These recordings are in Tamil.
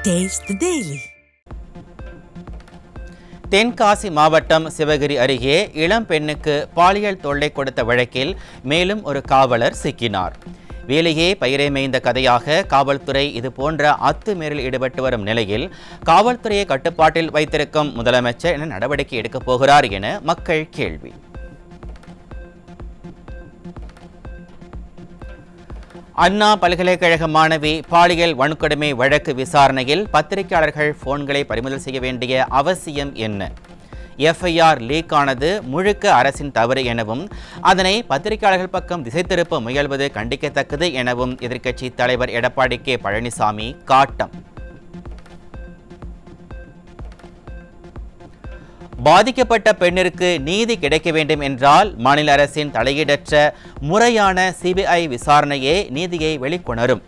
Taste the Daily. தென்காசி மாவட்டம் சிவகிரி அருகே இளம் பெண்ணுக்கு பாலியல் தொல்லை கொடுத்த வழக்கில் மேலும் ஒரு காவலர் சிக்கினார். வேலையே பயிரை மேய்ந்த கதையாக காவல்துறை இதுபோன்ற அத்துமீறலில் ஈடுபட்டு வரும் நிலையில் காவல்துறையை கட்டுப்பாட்டில் வைத்திருக்கும் முதலமைச்சர் என்ன நடவடிக்கை எடுக்கப் போகிறார் என மக்கள் கேள்வி. அண்ணா பல்கலைக்கழக மாணவி பாலியல் வன்கொடுமை வழக்கு விசாரணையில் பத்திரிகையாளர்கள் போன்களை பறிமுதல் செய்ய வேண்டிய அவசியம் என்ன? எஃப்ஐஆர் லீக் ஆனது முழுக்க அரசின் தவறு எனவும் அதனை பத்திரிகையாளர்கள் பக்கம் திசை திருப்ப முயல்வது கண்டிக்கத்தக்கது எனவும் எதிர்க்கட்சி தலைவர் எடப்பாடி கே பழனிசாமி காட்டம். பாதிக்கப்பட்ட பெண்ணிற்கு நீதி கிடைக்க வேண்டும் என்றால் மாநில அரசின் தலையீடற்ற முறையான சிபிஐ விசாரணையே நீதியை வெளிக்கொணரும்.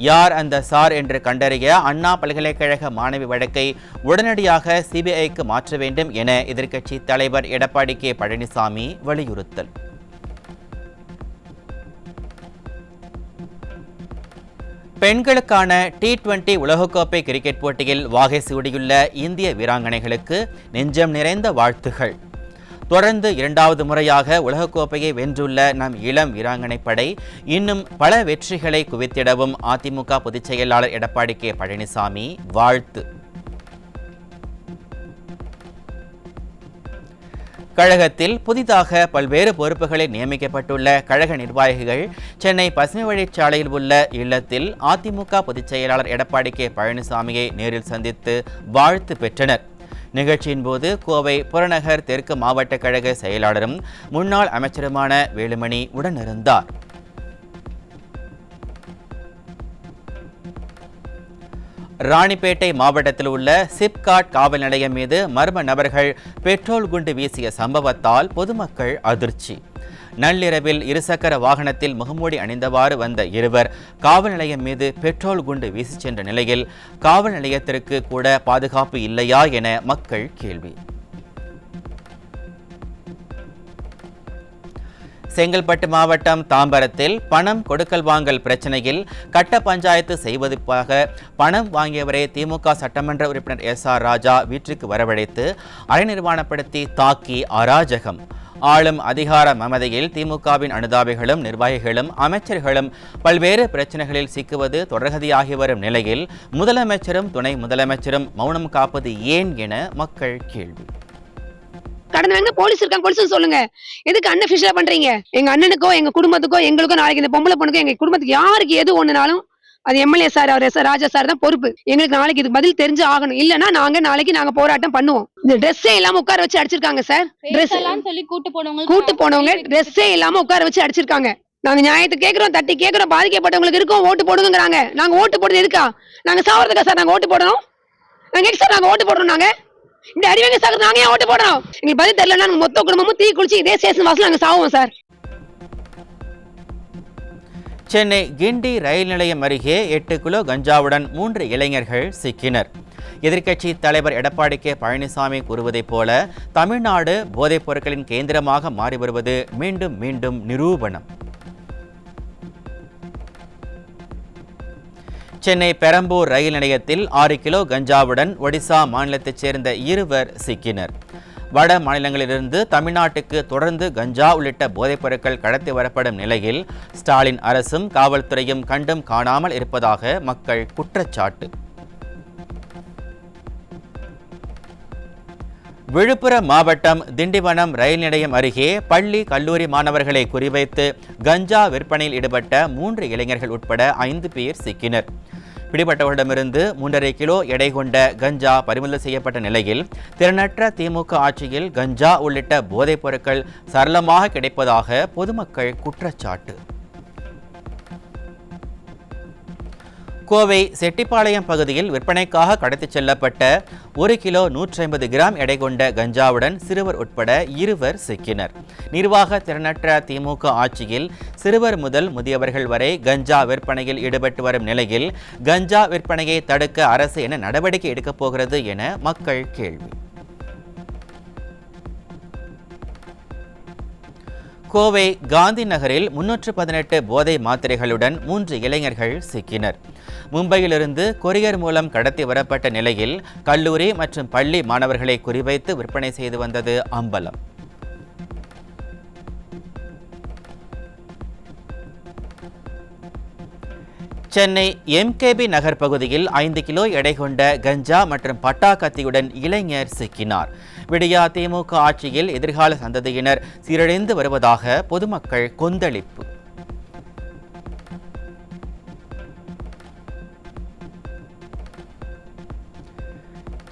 யார் அந்த சார் என்று கண்டறிய அண்ணா பல்கலைக்கழக மாணவி வழக்கை உடனடியாக சிபிஐக்கு மாற்ற வேண்டும் என எதிர்க்கட்சி தலைவர் எடப்பாடி கே பழனிசாமி வலியுறுத்தல். பெண்களுக்கான T20 உலகக்கோப்பை கிரிக்கெட் போட்டியில் வாகை சூடியுள்ள இந்திய வீராங்கனைகளுக்கு நெஞ்சம் நிறைந்த வாழ்த்துகள். தொடர்ந்து இரண்டாவது முறையாக உலகக்கோப்பையை வென்றுள்ள நம் இளம் வீராங்கனை படை இன்னும் பல வெற்றிகளை குவித்திடவும் அதிமுக பொதுச் செயலாளர் எடப்பாடி கே பழனிசாமி வாழ்த்து. கழகத்தில் புதிதாக பல்வேறு பொறுப்புகளில் நியமிக்கப்பட்டுள்ள கழக நிர்வாகிகள் சென்னை பசுமை வழிச்சாலையில் உள்ள இல்லத்தில் அதிமுக பொதுச் செயலாளர் எடப்பாடி கே பழனிசாமியை நேரில் சந்தித்து வாழ்த்து பெற்றனர். நிகழ்ச்சியின் போது கோவை புறநகர் தெற்கு மாவட்ட கழக செயலாளரும் முன்னாள் அமைச்சருமான வேலுமணி உடனிருந்தார். ராணிப்பேட்டை மாவட்டத்தில் உள்ள சிப்காட் காவல் நிலையம் மீது மர்ம நபர்கள் பெட்ரோல் குண்டு வீசிய சம்பவத்தால் பொதுமக்கள் அதிர்ச்சி. நள்ளிரவில் இருசக்கர வாகனத்தில் முகமூடி அணிந்தவாறு வந்த இருவர் காவல் நிலையம் மீது பெட்ரோல் குண்டு வீசி சென்ற நிலையில் காவல் நிலையத்திற்கு கூட பாதுகாப்பு இல்லையா என மக்கள் கேள்வி. செங்கல்பட்டு மாவட்டம் தாம்பரத்தில் பணம் கொடுக்கல் வாங்கல் பிரச்சனையில் கட்ட பஞ்சாயத்து செய்வதற்காக பணம் வாங்கியவரை திமுக சட்டமன்ற உறுப்பினர் SR ராஜா வீட்டிற்கு வரவழைத்து அரைநிர்வாணப்படுத்தி தாக்கி அராஜகம். ஆளும் அதிகார மமதையில் திமுகவின் அனுதாபிகளும் நிர்வாகிகளும் அமைச்சர்களும் பல்வேறு பிரச்சனைகளில் சிக்குவது தொடர்கதியாகி வரும் நிலையில் முதலமைச்சரும் துணை முதலமைச்சரும் மௌனம் காப்பது ஏன் என மக்கள் கேள்வி. கடந்தவங்க போலீஸ் இருக்காங்க, போலீஸ் சொல்லுங்க. எதுக்கு அன்அஃபிஷியலா பண்றீங்க? எங்க அண்ணனுக்கோ எங்க குடும்பத்துக்கோ எங்களுக்கோ நாளைக்கு இந்த பொம்பளை பொண்ணுக்கோ எங்க குடும்பத்துக்கு யாருக்கு எது ஒண்ணுனாலும் அது எம்எல்ஏ சார் அவர் SR ராஜா சார் தான் பொறுப்பு. எங்களுக்கு நாளைக்கு இதுக்கு பதில் தெரிஞ்சு ஆகணும். இல்லன்னா நாளைக்கு நாங்க போராட்டம் பண்ணுவோம். இந்த ட்ரெஸ்ஸே இல்லாம உட்கார வச்சு அடிச்சிருக்காங்க சார். ட்ரெஸ் எல்லாம் சொல்லி கூட்டு போனவங்க ட்ரெஸ்ஸே இல்லாம உட்கார வச்சு அடிச்சிருக்காங்க. நாங்க நியாயத்தை கேட்கிறோம், தட்டி கேட்கிறோம். பாதிக்கப்பட்டவங்களுக்கு இருக்கோம், ஓட்டு போடுங்கிறாங்க. நாங்க ஓட்டு போடுறது இருக்கா? நாங்க சாவறதுக்கா சார் நாங்க ஓட்டு போடணும்? நாங்க சார் நாங்க ஓட்டு போடுறோம். நாங்க இந்த அடிவங்க சார் நாங்க ஏன் ஓட்டு போடுறோம்? எங்களுக்கு பதில் தெரியலன்னா மொத்த குடும்பமும் தீ குளிச்சு இதே ஸ்டேஷன் வாசல் நாங்க சாவோம் சார். சென்னை கிண்டி ரயில் நிலையம் அருகே 8 கிலோ கஞ்சாவுடன் 3 இளைஞர்கள் சிக்கினர். எதிர்க்கட்சி தலைவர் எடப்பாடி கே பழனிசாமி கூறுவதைப் போல தமிழ்நாடு போதைப் பொருட்களின் கேந்திரமாக மாறி வருவது மீண்டும் மீண்டும் நிரூபணம். சென்னை பெரம்பூர் ரயில் நிலையத்தில் 6 கிலோ கஞ்சாவுடன் ஒடிசா மாநிலத்தைச் சேர்ந்த 2 சிக்கினர். வட மாநிலங்களிலிருந்து தமிழ்நாட்டுக்கு தொடர்ந்து கஞ்சா உள்ளிட்ட போதைப் பொருட்கள் கடத்தி வரப்படும் நிலையில் ஸ்டாலின் அரசும் காவல்துறையும் கண்டும் காணாமல் இருப்பதாக மக்கள் குற்றச்சாட்டு. விழுப்புரம் மாவட்டம் திண்டிவனம் ரயில் நிலையம் அருகே பள்ளி கல்லூரி மாணவர்களை குறிவைத்து கஞ்சா விற்பனையில் ஈடுபட்ட 3 இளைஞர்கள் உட்பட 5 பேர் சிக்கினர். பிடிபட்டவர்களிடமிருந்து 3.5 கிலோ எடை கொண்ட கஞ்சா பறிமுதல் செய்யப்பட்ட நிலையில் திறனற்ற திமுக ஆட்சியில் கஞ்சா உள்ளிட்ட போதைப் பொருட்கள் சரளமாக கிடைப்பதாக பொதுமக்கள் குற்றச்சாட்டு. கோவை செட்டிப்பாளையம் பகுதியில் விற்பனைக்காக கடத்திச் செல்லப்பட்ட 1 கிலோ 150 கிராம் எடை கொண்ட கஞ்சாவுடன் சிறுவர் உட்பட 2 சிக்கினர். நிர்வாக திறனற்ற திமுக ஆட்சியில் சிறுவர் முதல் முதியவர்கள் வரை கஞ்சா விற்பனையில் ஈடுபட்டு வரும் நிலையில் கஞ்சா விற்பனையை தடுக்க அரசு என்ன நடவடிக்கை எடுக்கப் போகிறது என மக்கள் கேள்வி. கோவை காந்தி நகரில் 318 போதை மாத்திரைகளுடன் 3 இளைஞர்கள் சிக்கினர். மும்பையிலிருந்து கொரியர் மூலம் கடத்தி வரப்பட்ட நிலையில் கல்லூரி மற்றும் பள்ளி மாணவர்களை குறிவைத்து விற்பனை செய்து வந்தது அம்பலம். சென்னை எம்கேபி நகர் பகுதியில் 5 கிலோ எடை கொண்ட கஞ்சா மற்றும் பட்டா கத்தியுடன் இளைஞர் சிக்கினார். விடியா திமுக ஆட்சியில் எதிர்கால சந்ததியினர் சீரழிந்து வருவதாக பொதுமக்கள் கொந்தளிப்பு.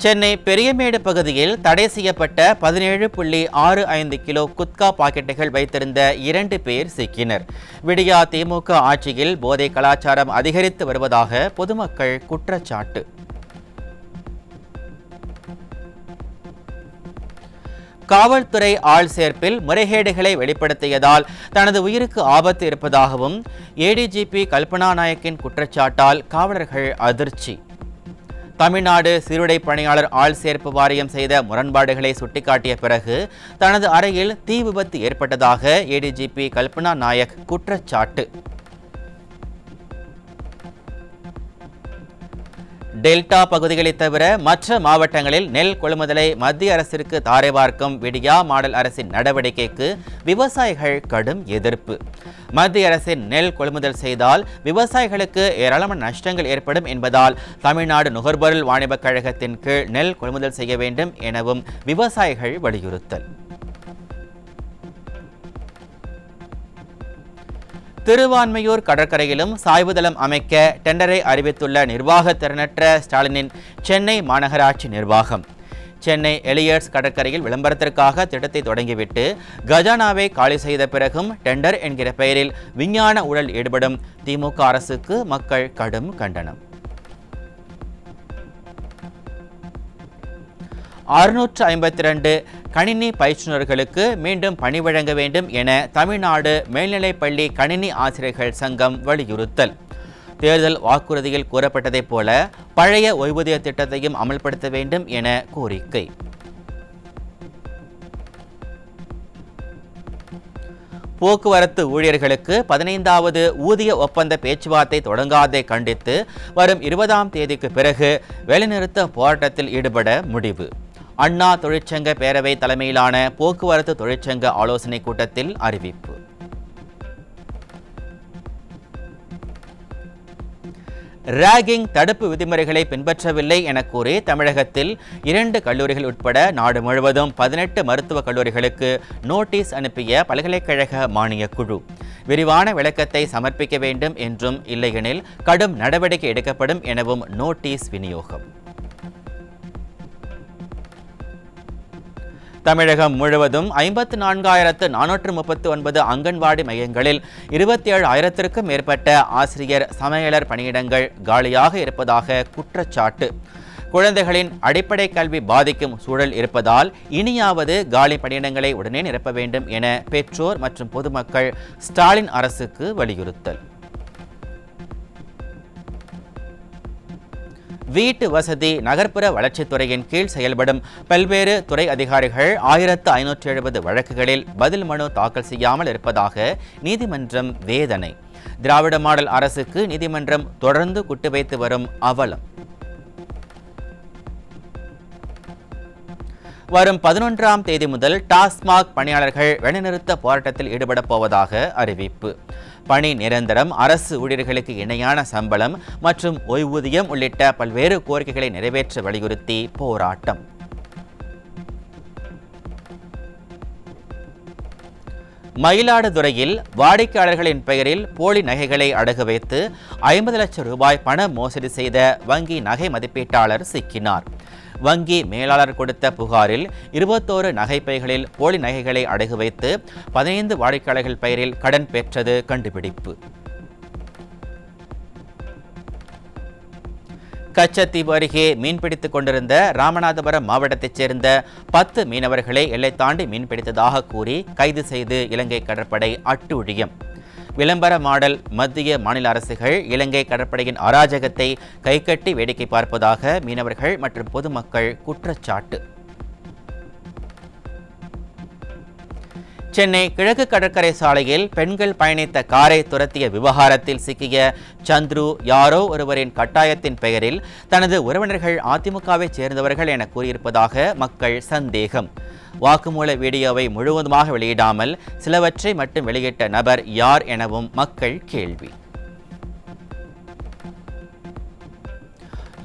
சென்னை பெரியமேடு பகுதியில் தடை செய்யப்பட்ட 17.65 கிலோ குட்கா பாக்கெட்டுகள் வைத்திருந்த 2 பேர் சிக்கினர். விடியா திமுக ஆட்சியில் போதை கலாச்சாரம் அதிகரித்து வருவதாக பொதுமக்கள் குற்றச்சாட்டு. காவல்துறை ஆள் சேர்ப்பில் முறைகேடுகளை வெளிப்படுத்தியதால் தனது உயிருக்கு ஆபத்து இருப்பதாகவும் ஏடிஜிபி கல்பனா நாயக்கின் குற்றச்சாட்டால் காவலர்கள் அதிர்ச்சி. தமிழ்நாடு சீருடை பணியாளர் ஆள் சேர்ப்பு வாரியம் செய்த முரண்பாடுகளை சுட்டிக்காட்டிய பிறகு தனது அறையில் தீ விபத்து ஏற்பட்டதாக ஏடிஜிபி கல்பனா நாயக் குற்றச்சாட்டு. டெல்டா பகுதிகளை தவிர மற்ற மாவட்டங்களில் நெல் கொள்முதலை மத்திய அரசிற்கு தாரை பார்க்கும் விடியா மாடல் அரசின் நடவடிக்கைக்கு விவசாயிகள் கடும் எதிர்ப்பு. மத்திய அரசின் நெல் கொள்முதல் செய்தால் விவசாயிகளுக்கு ஏராளமான நஷ்டங்கள் ஏற்படும் என்பதால் தமிழ்நாடு நுகர்பொருள் வாணிபக் கழகத்தின் கீழ் நெல் கொள்முதல் செய்ய வேண்டும் எனவும் விவசாயிகள் வலியுறுத்தல். திருவான்மையூர் கடற்கரையிலும் சாய்வுதளம் அமைக்க டெண்டரை அறிவித்துள்ள நிர்வாக திறனற்ற ஸ்டாலினின் சென்னை மாநகராட்சி நிர்வாகம். சென்னை எலியர்ஸ் கடற்கரையில் விளம்பரத்திற்காக திட்டத்தை தொடங்கிவிட்டு கஜானாவை காலி செய்த பிறகும் டெண்டர் என்கிற பெயரில் விஞ்ஞான ஊழல் ஈடுபடும் திமுக அரசுக்கு மக்கள் கடும் கண்டனம். 652 கணினி பயிற்றுநர்களுக்கு மீண்டும் பணி வழங்க வேண்டும் என தமிழ்நாடு மேல்நிலைப்பள்ளி கணினி ஆசிரியர்கள் சங்கம் வலியுறுத்தல். தேர்தல் வாக்குறுதியில் கூறப்பட்டதைப் போல பழைய ஓய்வூதிய திட்டத்தையும் அமல்படுத்த வேண்டும் என கோரிக்கை. போக்குவரத்து ஊழியர்களுக்கு 15வது ஊதிய ஒப்பந்த பேச்சுவார்த்தை தொடங்காதை கண்டித்து வரும் 20ஆம் தேதிக்கு பிறகு வேலைநிறுத்த போராட்டத்தில் ஈடுபட முடிவு. அண்ணா தொழிற்சங்க பேரவை தலைமையிலான போக்குவரத்து தொழிற்சங்க ஆலோசனை கூட்டத்தில் அறிவிப்பு. ராகிங் தடுப்பு விதிமுறைகளை பின்பற்றவில்லை என கூறி தமிழகத்தில் 2 கல்லூரிகள் உட்பட நாடு முழுவதும் 18 மருத்துவக் கல்லூரிகளுக்கு நோட்டீஸ் அனுப்பிய பல்கலைக்கழக மானியக் குழு விரிவான விளக்கத்தை சமர்ப்பிக்க வேண்டும் என்றும், இல்லையெனில் கடும் நடவடிக்கை எடுக்கப்படும் எனவும் நோட்டீஸ் விநியோகம். தமிழகம் முழுவதும் 54,439 அங்கன்வாடி மையங்களில் 27,000க்கும் மேற்பட்ட ஆசிரியர் சமையலர் பணியிடங்கள் காலியாக இருப்பதாக குற்றச்சாட்டு. குழந்தைகளின் அடிப்படை கல்வி பாதிக்கும் சூழல் இருப்பதால் இனியாவது காலி பணியிடங்களை உடனே நிரப்ப வேண்டும் என பெற்றோர் மற்றும் பொதுமக்கள் ஸ்டாலின் அரசுக்கு வலியுறுத்தல். வீட்டு வசதி நகர்ப்புற வளர்ச்சித்துறையின் கீழ் செயல்படும் பல்வேறு துறை அதிகாரிகள் 1570 வழக்குகளில் பதில் மனு தாக்கல் செய்யாமல் இருப்பதாக நீதிமன்றம் வேதனை. திராவிட மாடல் அரசுக்கு நீதிமன்றம் தொடர்ந்து குட்டு வைத்து வரும் அவலம். வரும் 11ஆம் தேதி முதல் டாஸ்மாக் பணியாளர்கள் வேலைநிறுத்த போராட்டத்தில் ஈடுபட போவதாக அறிவிப்பு. பணி நிரந்தரம், அரசு ஊழியர்களுக்கு இணையான சம்பளம் மற்றும் ஓய்வூதியம் உள்ளிட்ட பல்வேறு கோரிக்கைகளை நிறைவேற்ற வலியுறுத்தி போராட்டம். மயிலாடுதுறையில் வாடிக்கையாளர்களின் பெயரில் போலி நகைகளை அடகு வைத்து 50 லட்சம் ரூபாய் பண மோசடி செய்த வங்கி நகை மதிப்பீட்டாளர் சிக்கினார். வங்கி மேலாளர் கொடுத்த புகாரில் 21 நகைப்பைகளில் போலி நகைகளை அடகு வைத்து 15 வாடிக்கையாளர்கள் பெயரில் கடன் பெற்றது கண்டுபிடிப்பு. கச்சத்தீவு அருகே மீன்பிடித்துக் கொண்டிருந்த ராமநாதபுரம் மாவட்டத்தைச் சேர்ந்த 10 மீனவர்களை எல்லை தாண்டி மீன்பிடித்ததாக கூறி கைது செய்து இலங்கை கடற்படை அட்டூழியம். விளம்பர மாடல் மத்திய மாநில அரசுகள் இலங்கை கடற்படையின் அராஜகத்தை கைகட்டி வேடிக்கை பார்ப்பதாக மீனவர்கள் மற்றும் பொதுமக்கள் குற்றச்சாட்டு. சென்னை கிழக்கு கடற்கரை சாலையில் பெண்கள் பயணித்த காரை துரத்திய விவகாரத்தில் சிக்கிய சந்துரு யாரோ ஒருவரின் கட்டாயத்தின் பெயரில் தனது உறவினர்கள் அதிமுகவைச் சேர்ந்தவர்கள் என கூறியிருப்பதாக மக்கள் சந்தேகம். வாக்குமூல வீடியோவை முழுவதுமாக வெளியிடாமல் சிலவற்றை மட்டும் வெளியிட்ட நபர் யார் எனவும் மக்கள் கேள்வி.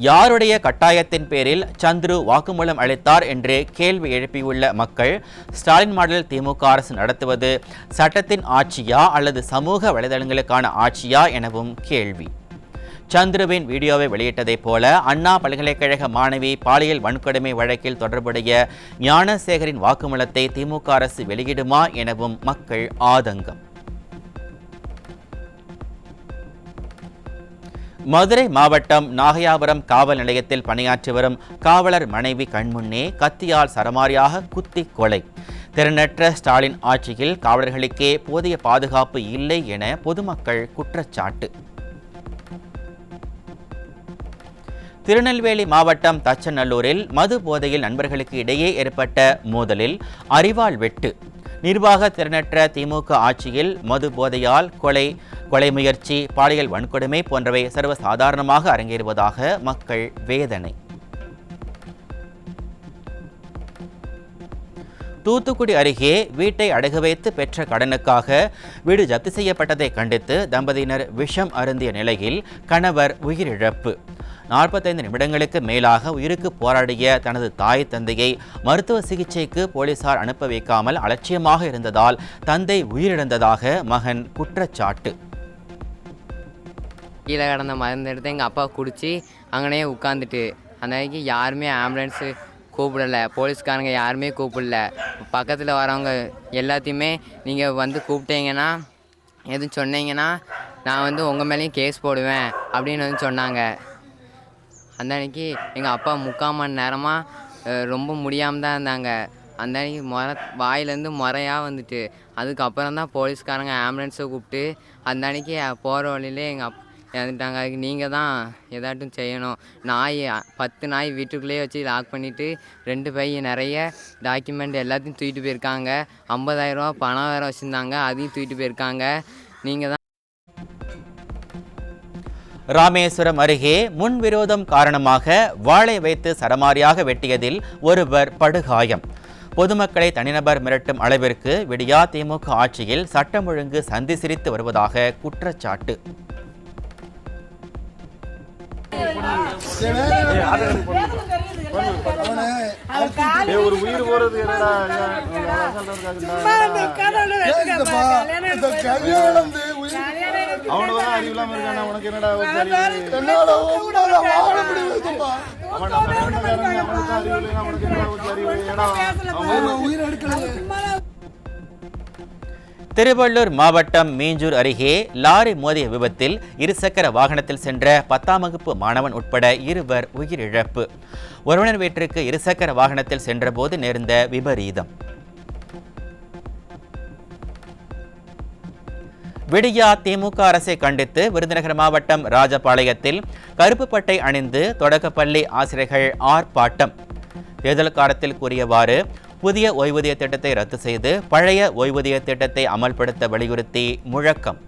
யாருடைய கட்டாயத்தின் பேரில் சந்துரு வாக்குமூலம் அளித்தார் என்று கேள்வி எழுப்பியுள்ள மக்கள், ஸ்டாலின் மாடல் திமுக அரசு நடத்துவது சட்டத்தின் ஆட்சியா அல்லது சமூக வலைதளங்களுக்கான ஆட்சியா எனவும் கேள்வி. சந்துருவின் வீடியோவை வெளியிட்டதைப் போல அண்ணா பல்கலைக்கழக மாணவி பாலியல் வன்கொடுமை வழக்கில் தொடர்புடைய ஞானசேகரின் வாக்குமூலத்தை திமுக அரசு வெளியிடுமா எனவும் மக்கள் ஆதங்கம். மதுரை மாவட்டம் நாகையாபுரம் காவல் நிலையத்தில் பணியாற்றி வரும் காவலர் மனைவி கண்முன்னே கத்தியால் சரமாரியாக குத்தி கொலை. திறனற்ற ஸ்டாலின் ஆட்சியில் காவலர்களுக்கே போதிய பாதுகாப்பு இல்லை என பொதுமக்கள் குற்றச்சாட்டு. திருநெல்வேலி மாவட்டம் தச்சநல்லூரில் மது போதையில் நண்பர்களுக்கு இடையே ஏற்பட்ட மோதலில் அரிவாள் வெட்டு. நிர்வாக திறனற்ற திமுக ஆட்சியில் மது போதையால் கொலை முயற்சி, பாலியல் வன்கொடுமை போன்றவை சர்வசாதாரணமாக அரங்கேறுவதாக மக்கள் வேதனை. தூத்துக்குடி அருகே வீட்டை அடகு வைத்து பெற்ற கடனுக்காக வீடு ஜப்தி செய்யப்பட்டதை கண்டித்து தம்பதியினர் விஷம் அருந்திய நிலையில் கணவர் உயிரிழப்பு. 45 நிமிடங்களுக்கு மேலாக உயிருக்கு போராடிய தனது தாய் தந்தையை மருத்துவ சிகிச்சைக்கு போலீசார் அனுப்ப வைக்காமல் அலட்சியமாக இருந்ததால் தந்தை உயிரிழந்ததாக மகன் குற்றச்சாட்டு. கீழே கடந்த மருந்து எடுத்து எங்கள் அப்பா குடித்து அங்கனே உட்காந்துட்டு அந்த வரைக்கும் யாருமே ஆம்புலன்ஸு கூப்பிடலை, போலீஸ்காரங்க யாருமே கூப்பிடல. பக்கத்தில் வரவங்க எல்லாத்தையுமே நீங்கள் வந்து கூப்பிட்டீங்கன்னா எதுவும் சொன்னீங்கன்னா நான் வந்து உங்கள் மேலேயும் கேஸ் போடுவேன் அப்படின்னு வந்து சொன்னாங்க. அந்த அன்றைக்கி எங்கள் அப்பா 3/4 மணி நேரமாக ரொம்ப முடியாமல் தான் இருந்தாங்க. அந்த அன்றைக்கி வாயிலேருந்து முறையாக வந்துட்டு அதுக்கப்புறம் தான் போலீஸ்காரங்க ஆம்புலன்ஸை கூப்பிட்டு அந்த அன்றைக்கி போகிற வழியிலே எங்கள் இறந்துட்டாங்க. அதுக்கு நீங்கள் தான் ஏதாட்டும் செய்யணும். 10 நாய் வீட்டுக்குள்ளேயே வச்சு லாக் பண்ணிவிட்டு 2 பை நிறைய டாக்குமெண்ட் எல்லாத்தையும் தூக்கிட்டு போயிருக்காங்க. 50,000 ரூபா பணம் வேறு வச்சுருந்தாங்க, அதையும் தூக்கிட்டு போயிருக்காங்க. நீங்கள் தான். ராமேஸ்வரம் அருகே முன்விரோதம் காரணமாக வாளை வைத்து சரமாரியாக வெட்டியதில் ஒருவர் படுகாயம். பொதுமக்களை தனிநபர் மிரட்டும் அளவிற்கு விடியா திமுக ஆட்சியில் சட்டம் ஒழுங்கு சந்தி சிரித்து வருவதாக குற்றச்சாட்டு. ஒரு உயிர் போறது அவனதான் அறிவில்லாம இருக்கான உனக்கு என்னடா உயிர் எடுக்கல. திருவள்ளூர் மாவட்டம் மீஞ்சூர் அருகே லாரி மோதிய விபத்தில் இருசக்கர வாகனத்தில் சென்ற 10ஆம் வகுப்பு மாணவன் உட்பட 2 உயிரிழப்பு. உறவினர் வீட்டிற்கு இருசக்கர வாகனத்தில் சென்றபோது நேர்ந்த விபரீதம். விடியா திமுக அரசை கண்டித்து விருதுநகர் மாவட்டம் ராஜபாளையத்தில் கருப்பு பட்டை அணிந்து தொடக்கப்பள்ளி ஆசிரியர்கள் ஆர்ப்பாட்டம். தேர்தல் காலத்தில் கூறியவாறு புதிய ஓய்வூதிய திட்டத்தை ரத்து செய்து பழைய ஓய்வூதிய திட்டத்தை அமல்படுத்த வலியுறுத்தி முழக்கம்.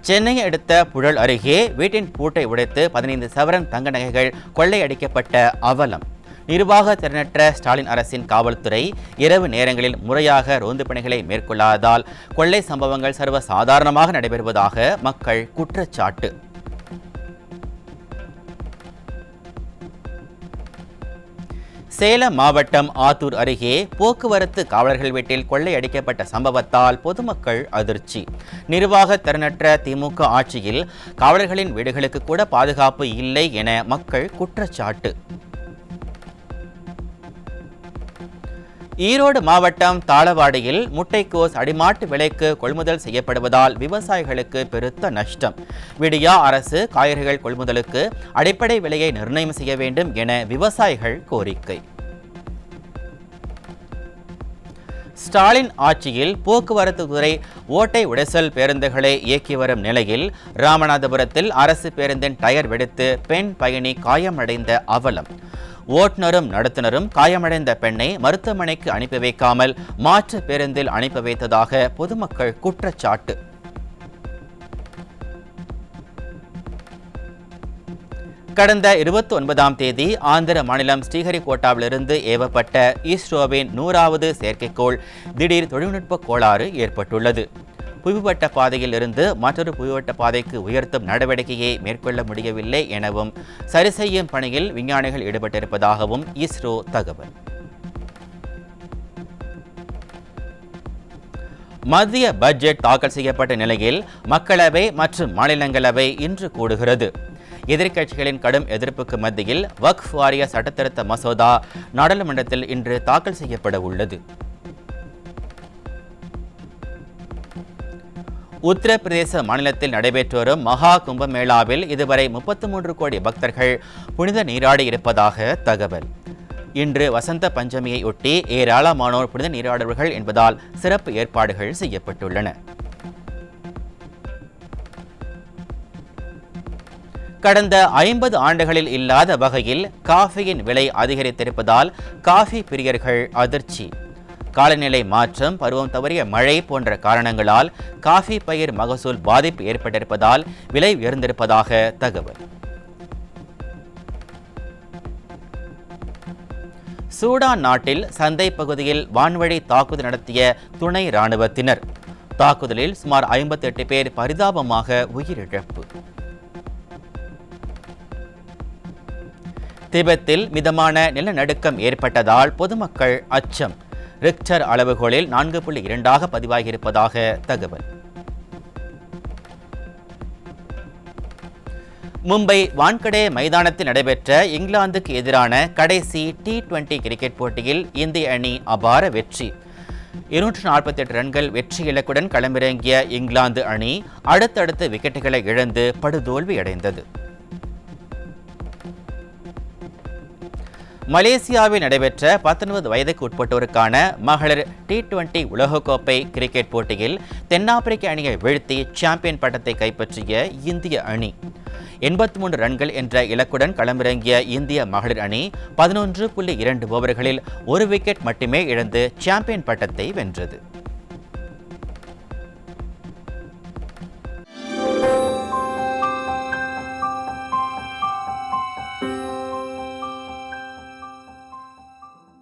சென்னையை அடுத்த புழல் அருகே வீட்டின் பூட்டை உடைத்து 15 சவரன் தங்க நகைகள் கொள்ளையடிக்கப்பட்ட அவலம். நிர்வாக திறனற்ற ஸ்டாலின் அரசின் காவல்துறை இரவு நேரங்களில் முறையாக ரோந்து பணிகளை மேற்கொள்ளாததால் கொள்ளை சம்பவங்கள் சர்வசாதாரணமாக நடைபெறுவதாக மக்கள் குற்றச்சாட்டு. சேலம் மாவட்டம் ஆத்தூர் அருகே போக்குவரத்து காவலர்கள் வீட்டில் கொள்ளையடிக்கப்பட்ட சம்பவத்தால் பொதுமக்கள் அதிர்ச்சி. நிர்வாக திறனற்ற திமுக ஆட்சியில் காவலர்களின் வீடுகளுக்கு கூட பாதுகாப்பு இல்லை என மக்கள் குற்றச்சாட்டு. ஈரோடு மாவட்டம் தாளவாடியில் முட்டைக்கோஸ் அடிமாட்டு விலைக்கு கொள்முதல் செய்யப்படுவதால் விவசாயிகளுக்கு பெருத்த நஷ்டம். விடியா அரசு காய்கறிகள் கொள்முதலுக்கு அடிப்படை விலையை நிர்ணயம் செய்ய வேண்டும் என விவசாயிகள் கோரிக்கை. ஸ்டாலின் ஆட்சியில் போக்குவரத்து துறை ஓட்டை உடைசல் பேருந்துகளை இயக்கி வரும் நிலையில் ராமநாதபுரத்தில் அரசு பேருந்தின் டயர் வெடித்து பெண் பயணி காயமடைந்த அவலம். ஓட்டுநரும் நடத்துனரும் காயமடைந்த பெண்ணை மருத்துவமனைக்கு அனுப்பி வைக்காமல் மாற்று பேருந்தில் அனுப்பி வைத்ததாக பொதுமக்கள் குற்றச்சாட்டு. கடந்த 29ஆம் தேதி ஆந்திர மாநிலம் ஸ்ரீஹரிகோட்டாவிலிருந்து ஏவப்பட்ட இஸ்ரோவின் 100வது செயற்கைக்கோள் திடீர் தொழில்நுட்ப கோளாறு ஏற்பட்டுள்ளது. புவிவட்ட பாதையில் இருந்து மற்றொரு புவிவட்ட பாதைக்கு உயர்த்தும் நடவடிக்கையை மேற்கொள்ள முடியவில்லை எனவும் சரி செய்யும் பணியில் விஞ்ஞானிகள் ஈடுபட்டிருப்பதாகவும் இஸ்ரோ தகவல். மத்திய பட்ஜெட் தாக்கல் செய்யப்பட்ட நிலையில் மக்களவை மற்றும் மாநிலங்களவை இன்று கூடுகிறது. எதிர்க்கட்சிகளின் கடும் எதிர்ப்புக்கு மத்தியில் வக்ஃப் வாரிய சட்டத்திருத்த மசோதா நாடாளுமன்றத்தில் இன்று தாக்கல் செய்யப்பட உள்ளது. உத்தரப்பிரதேச மாநிலத்தில் நடைபெற்று வரும் மகா கும்பமேளாவில் இதுவரை 33 கோடி பக்தர்கள் புனித நீராடி இருப்பதாக தகவல். இன்று வசந்த பஞ்சமியை ஒட்டி ஏராளமானோர் புனித நீராடுவர்கள் என்பதால் சிறப்பு ஏற்பாடுகள் செய்யப்பட்டுள்ளன. கடந்த 50 ஆண்டுகளில் இல்லாத வகையில் காஃபியின் விலை அதிகரித்திருப்பதால் காஃபி பிரியர்கள் அதிர்ச்சி. காலநிலை மாற்றம், பருவம் தவறிய மழை போன்ற காரணங்களால் காஃபி பயிர் மகசூல் பாதிப்பு ஏற்பட்டிருப்பதால் விலை உயர்ந்திருப்பதாக தகவல். சூடான் நாட்டில் சந்தை பகுதியில் வான்வழி தாக்குதல் நடத்திய துணை இராணுவத்தினர். தாக்குதலில் சுமார் 58 பேர் பரிதாபமாக உயிரிழப்பு. திபெத்தில் மிதமான நிலநடுக்கம் ஏற்பட்டதால் பொதுமக்கள் அச்சம். ரிக்டர் அளவுகோலில் 4.2 பதிவாகியிருப்பதாக தகவல். மும்பை வான்கடே மைதானத்தில் நடைபெற்ற இங்கிலாந்துக்கு எதிரான கடைசி T20 கிரிக்கெட் போட்டியில் இந்திய அணி அபார வெற்றி. 248 ரன்கள் வெற்றி இலக்குடன் களமிறங்கிய இங்கிலாந்து அணி அடுத்தடுத்து விக்கெட்டுகளை இழந்து படுதோல்வி அடைந்தது. மலேசியாவில் நடைபெற்ற 19 வயதுக்கு உட்பட்டோருக்கான மகளிர் T20 உலகக்கோப்பை கிரிக்கெட் போட்டியில் தென்னாப்பிரிக்க அணியை வீழ்த்தி சாம்பியன் பட்டத்தை கைப்பற்றிய இந்திய அணி 83 ரன்கள் என்ற இலக்குடன் களமிறங்கிய இந்திய மகளிர் அணி 11.2 ஓவர்களில் ஒரு விக்கெட் மட்டுமே இழந்து சாம்பியன் பட்டத்தை வென்றது.